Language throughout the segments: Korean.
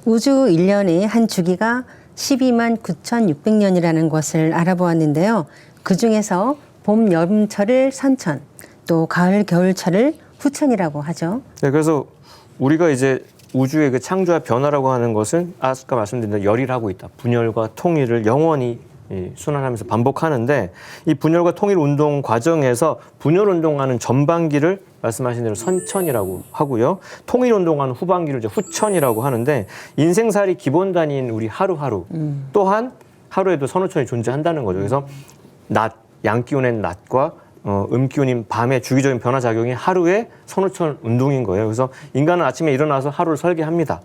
우주 1년의 한 주기가 12만 9,600년이라는 것을 알아보았는데요. 그중에서 봄, 여름철을 선천, 또 가을, 겨울철을 후천이라고 하죠. 네, 그래서 우리가 이제 우주의 그 창조와 변화라고 하는 것은 아까 말씀드린 대로 열일하고 있다. 분열과 통일을 영원히 순환하면서 반복하는데 이 분열과 통일 운동 과정에서 분열 운동하는 전반기를 말씀하신 대로 선천이라고 하고요. 통일 운동하는 후반기를 이제 후천이라고 하는데 인생살이 기본 단위인 우리 하루하루 또한 하루에도 선후천이 존재한다는 거죠. 그래서 낮, 양기운의 낮과 음기운인 밤의 주기적인 변화 작용이 하루의 선후천 운동인 거예요. 그래서 인간은 아침에 일어나서 하루를 설계합니다.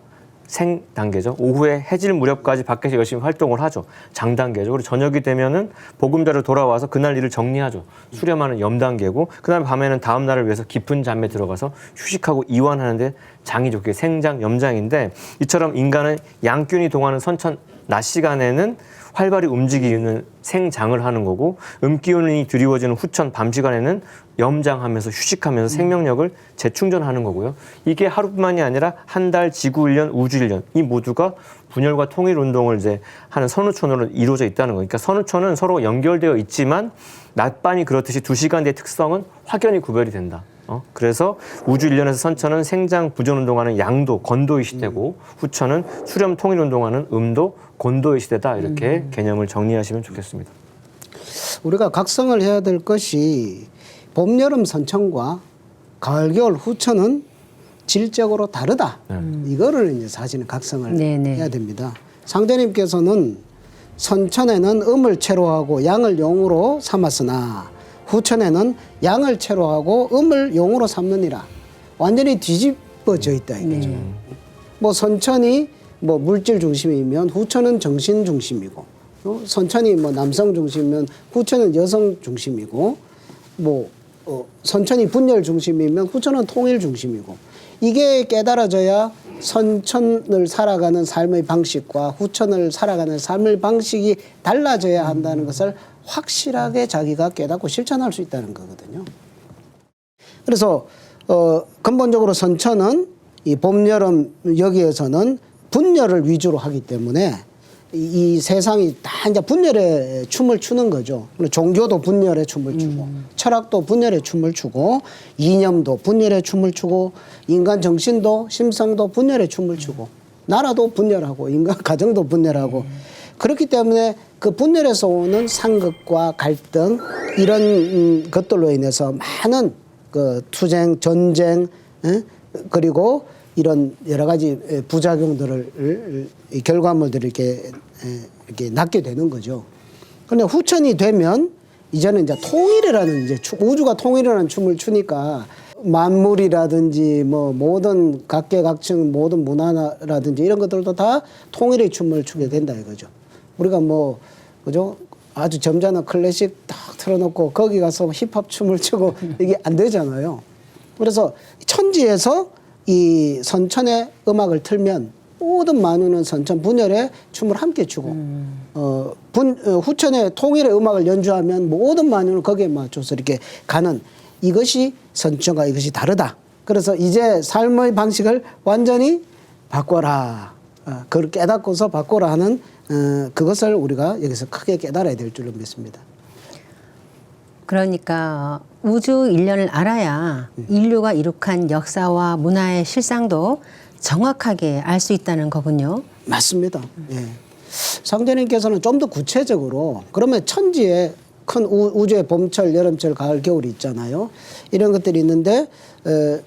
생 단계죠. 오후에 해질 무렵까지 밖에서 열심히 활동을 하죠. 장 단계죠. 그리고 저녁이 되면은 보금자리로 돌아와서 그날 일을 정리하죠. 수렴하는 염 단계고, 그다음에 밤에는 다음 날을 위해서 깊은 잠에 들어가서 휴식하고 이완하는데 장이죠. 그게 생장, 염장인데 이처럼 인간은 양균이 동하는 선천 낮 시간에는 활발히 움직이는 생장을 하는 거고, 음기운이 드리워지는 후천 밤 시간에는 염장하면서 휴식하면서 생명력을 재충전하는 거고요. 이게 하루뿐만이 아니라 한 달, 지구 1년, 우주 1년 이 모두가 분열과 통일 운동을 이제 하는 선후천으로 이루어져 있다는 거예요. 그러니까 선후천은 서로 연결되어 있지만 낮밤이 그렇듯이 2시간대의 특성은 확연히 구별이 된다. 그래서 우주 1년에서 선천은 생장 부전 운동하는 양도, 건도의 시대고 후천은 수렴 통일 운동하는 음도, 곤도의 시대다. 이렇게 개념을 정리하시면 좋겠습니다. 우리가 각성을 해야 될 것이 봄, 여름 선천과 가을, 겨울 후천은 질적으로 다르다. 이거를 이제 사실은 각성을 해야 됩니다. 상대님께서는 선천에는 음을 채로하고 양을 용으로 삼았으나 후천에는 양을 채로하고 음을 용으로 삼느니라. 완전히 뒤집어져 있다 이거죠. 뭐 선천이 뭐 물질 중심이면 후천은 정신 중심이고, 선천이 뭐 남성 중심이면 후천은 여성 중심이고, 뭐 선천이 분열 중심이면 후천은 통일 중심이고, 이게 깨달아져야 선천을 살아가는 삶의 방식과 후천을 살아가는 삶의 방식이 달라져야 한다는 것을 확실하게 자기가 깨닫고 실천할 수 있다는 거거든요. 그래서 근본적으로 선천은 이 봄, 여름 여기에서는 분열을 위주로 하기 때문에 이 세상이 다 이제 분열의 춤을 추는 거죠. 종교도 분열의 춤을 추고, 철학도 분열의 춤을 추고, 이념도 분열의 춤을 추고, 인간 정신도 심성도 분열의 춤을 추고, 나라도 분열하고, 인간 가정도 분열하고. 그렇기 때문에 그 분열에서 오는 상극과 갈등 이런 것들로 인해서 많은 그 투쟁, 전쟁, 그리고 이런 여러 가지 부작용들을 결과물들을 이렇게 낳게 되는 거죠. 그런데 후천이 되면 이제는 이제 통일이라는 이제 우주가 통일이라는 춤을 추니까 만물이라든지 뭐 모든 각계각층 모든 문화라든지 이런 것들도 다 통일의 춤을 추게 된다 이거죠. 우리가 뭐 그죠? 아주 점잖은 클래식 딱 틀어놓고 거기 가서 힙합 춤을 추고 이게 안 되잖아요. 그래서 천지에서 이 선천의 음악을 틀면 모든 만우는 선천 분열의 춤을 함께 추고 후천의 통일의 음악을 연주하면 모든 만우는 거기에 맞춰서 이렇게 가는, 이것이 선천과 이것이 다르다. 그래서 이제 삶의 방식을 완전히 바꿔라. 그걸 깨닫고서 바꿔라 하는 그것을 우리가 여기서 크게 깨달아야 될 줄로 믿습니다. 그러니까 우주 1년을 알아야 인류가 이룩한 역사와 문화의 실상도 정확하게 알 수 있다는 거군요. 맞습니다. 예. 상대님께서는 좀 더 구체적으로 그러면 천지에 큰 우주의 봄철, 여름철, 가을, 겨울이 있잖아요. 이런 것들이 있는데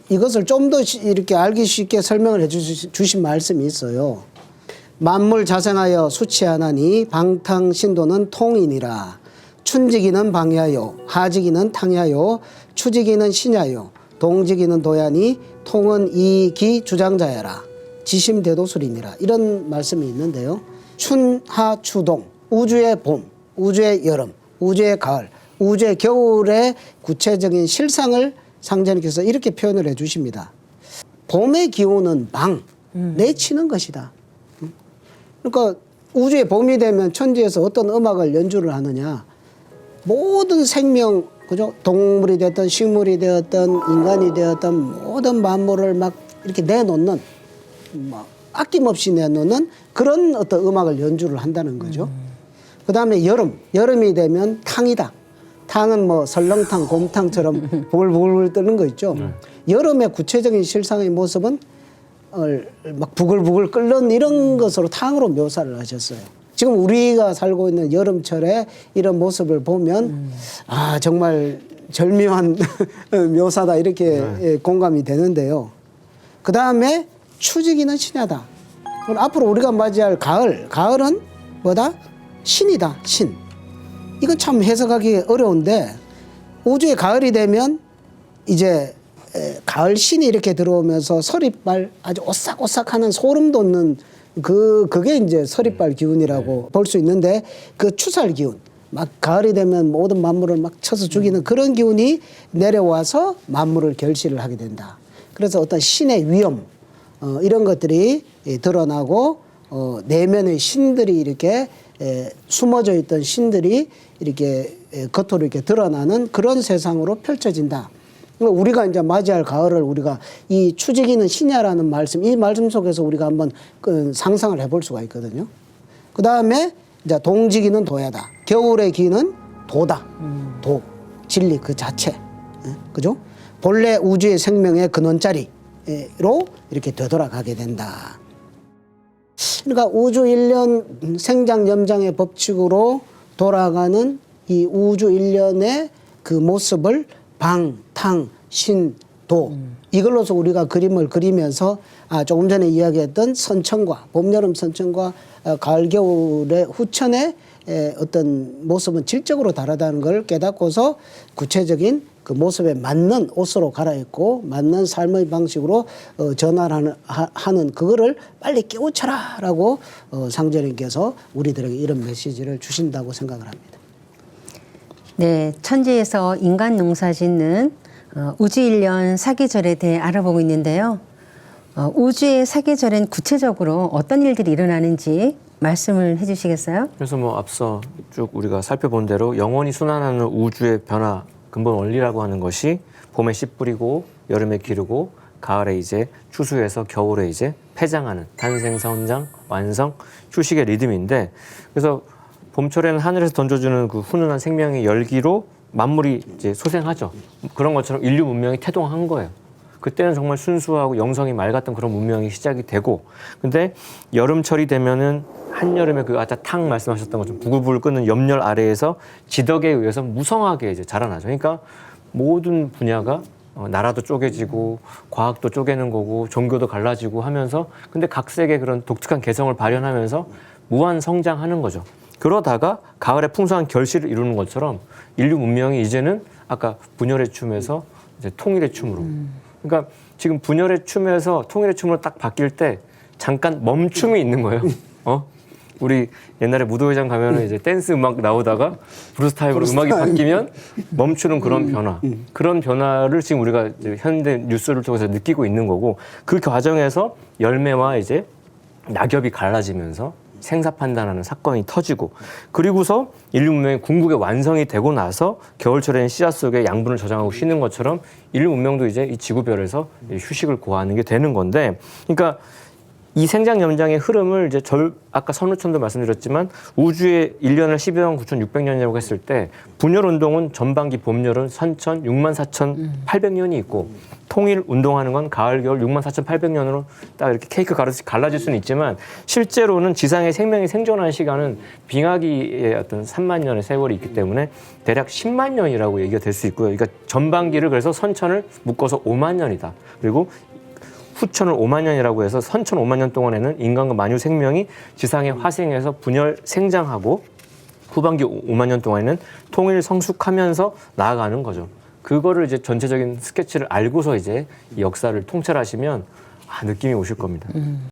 이것을 좀 더 이렇게 알기 쉽게 설명을 해 주신 말씀이 있어요. 만물 자생하여 수치하나니 방탕신도는 통이니라. 춘지기는 방야요, 하지기는 탕야요, 추지기는 신야요, 동지기는 도야니, 통은 이기 주장자야라. 지심대도술이니라. 이런 말씀이 있는데요. 춘, 하, 추동, 우주의 봄, 우주의 여름, 우주의 가을, 우주의 겨울의 구체적인 실상을 상제님께서 이렇게 표현을 해 주십니다. 봄의 기온은 방, 내치는 것이다. 그러니까 우주의 봄이 되면 천지에서 어떤 음악을 연주를 하느냐. 모든 생명, 그죠? 동물이 되었던 식물이 되었던 인간이 되었던 모든 만물을 막 이렇게 내놓는 막 아낌없이 내놓는 그런 어떤 음악을 연주를 한다는 거죠. 그다음에 여름이 되면 탕이다. 탕은 뭐 설렁탕, 곰탕처럼 부글부글 끓는 거 있죠. 여름의 구체적인 실상의 모습은 막 부글부글 끓는 이런 것으로 탕으로 묘사를 하셨어요. 지금 우리가 살고 있는 여름철에 이런 모습을 보면 아 정말 절묘한 묘사다 이렇게 공감이 되는데요. 그 다음에 추지기는 신야다. 그럼 앞으로 우리가 맞이할 가을은 뭐다? 신이다, 신. 이건 참 해석하기 어려운데 우주의 가을이 되면 이제 가을 신이 이렇게 들어오면서 서리빨 아주 오싹오싹하는 소름 돋는 그게 이제 서리빨 기운이라고 볼 수 있는데 그 추살 기운 막 가을이 되면 모든 만물을 막 쳐서 죽이는 그런 기운이 내려와서 만물을 결실을 하게 된다. 그래서 어떤 신의 위엄 이런 것들이 드러나고 내면의 신들이 이렇게 숨어져 있던 신들이 이렇게 겉으로 이렇게 드러나는 그런 세상으로 펼쳐진다. 우리가 이제 맞이할 가을을 우리가 이 추지기는 신야라는 말씀, 이 말씀 속에서 우리가 한번 상상을 해볼 수가 있거든요. 그 다음에 이제 동지기는 도야다. 겨울의 기는 도다. 도, 진리 그 자체. 그죠? 본래 우주의 생명의 근원자리로 이렇게 되돌아가게 된다. 그러니까 우주 일련 생장 염장의 법칙으로 돌아가는 이 우주 일련의 그 모습을 방, 탕, 신, 도 이걸로서 우리가 그림을 그리면서 조금 전에 이야기했던 선천과 봄, 여름 선천과 가을, 겨울의 후천의 어떤 모습은 질적으로 다르다는 걸 깨닫고서 구체적인 그 모습에 맞는 옷으로 갈아입고 맞는 삶의 방식으로 전환하는 그거를 빨리 깨우쳐라라고 상제님께서 우리들에게 이런 메시지를 주신다고 생각을 합니다. 네, 천지에서 인간 농사 짓는 우주일련 사계절에 대해 알아보고 있는데요. 우주의 사계절엔 구체적으로 어떤 일들이 일어나는지 말씀을 해주시겠어요? 그래서 뭐 앞서 쭉 우리가 살펴본 대로 영원히 순환하는 우주의 변화 근본 원리라고 하는 것이 봄에 씨 뿌리고 여름에 기르고 가을에 이제 추수해서 겨울에 이제 폐장하는 탄생, 성장, 완성, 휴식의 리듬인데 그래서 봄철에는 하늘에서 던져주는 그 훈훈한 생명의 열기로 만물이 이제 소생하죠. 그런 것처럼 인류 문명이 태동한 거예요. 그때는 정말 순수하고 영성이 맑았던 그런 문명이 시작이 되고 근데 여름철이 되면은 한여름에 그 아까 탕 말씀하셨던 것처럼 부글부글 끓는 염열 아래에서 지덕에 의해서 무성하게 이제 자라나죠. 그러니까 모든 분야가 나라도 쪼개지고 과학도 쪼개는 거고 종교도 갈라지고 하면서 근데 각색의 그런 독특한 개성을 발현하면서 무한 성장하는 거죠. 그러다가 가을에 풍성한 결실을 이루는 것처럼 인류 문명이 이제는 아까 분열의 춤에서 이제 통일의 춤으로. 그러니까 지금 분열의 춤에서 통일의 춤으로 딱 바뀔 때 잠깐 멈춤이 있는 거예요. 우리 옛날에 무도회장 가면은 이제 댄스 음악 나오다가 브루스 타임으로 음악이 바뀌면 멈추는 그런 변화. 그런 변화를 지금 우리가 이제 현대 뉴스를 통해서 느끼고 있는 거고 그 과정에서 열매와 이제 낙엽이 갈라지면서 생사 판단하는 사건이 터지고 그리고서 인류 문명이 궁극의 완성이 되고 나서 겨울철에는 씨앗 속에 양분을 저장하고 쉬는 것처럼 인류 문명도 이제 이 지구별에서 휴식을 고하는 게 되는 건데 그러니까 이 생장 염장의 흐름을 이제 아까 선우천도 말씀드렸지만 우주의 1년을 12만 9,600년이라고 했을 때 분열 운동은 전반기 봄, 여름, 선천 64,800년이 있고 통일 운동하는 건 가을, 겨울 64,800년으로 딱 이렇게 케이크 갈라질 수는 있지만 실제로는 지상의 생명이 생존한 시간은 빙하기의 어떤 3만 년의 세월이 있기 때문에 대략 10만 년이라고 얘기가 될 수 있고요. 그러니까 전반기를 그래서 선천을 묶어서 5만 년이다. 그리고 후천을 5만 년이라고 해서 선천 5만 년 동안에는 인간과 만유 생명이 지상의 화생에서 분열 생장하고 후반기 5만 년 동안에는 통일 성숙하면서 나아가는 거죠. 그거를 이제 전체적인 스케치를 알고서 이제 이 역사를 통찰하시면 느낌이 오실 겁니다.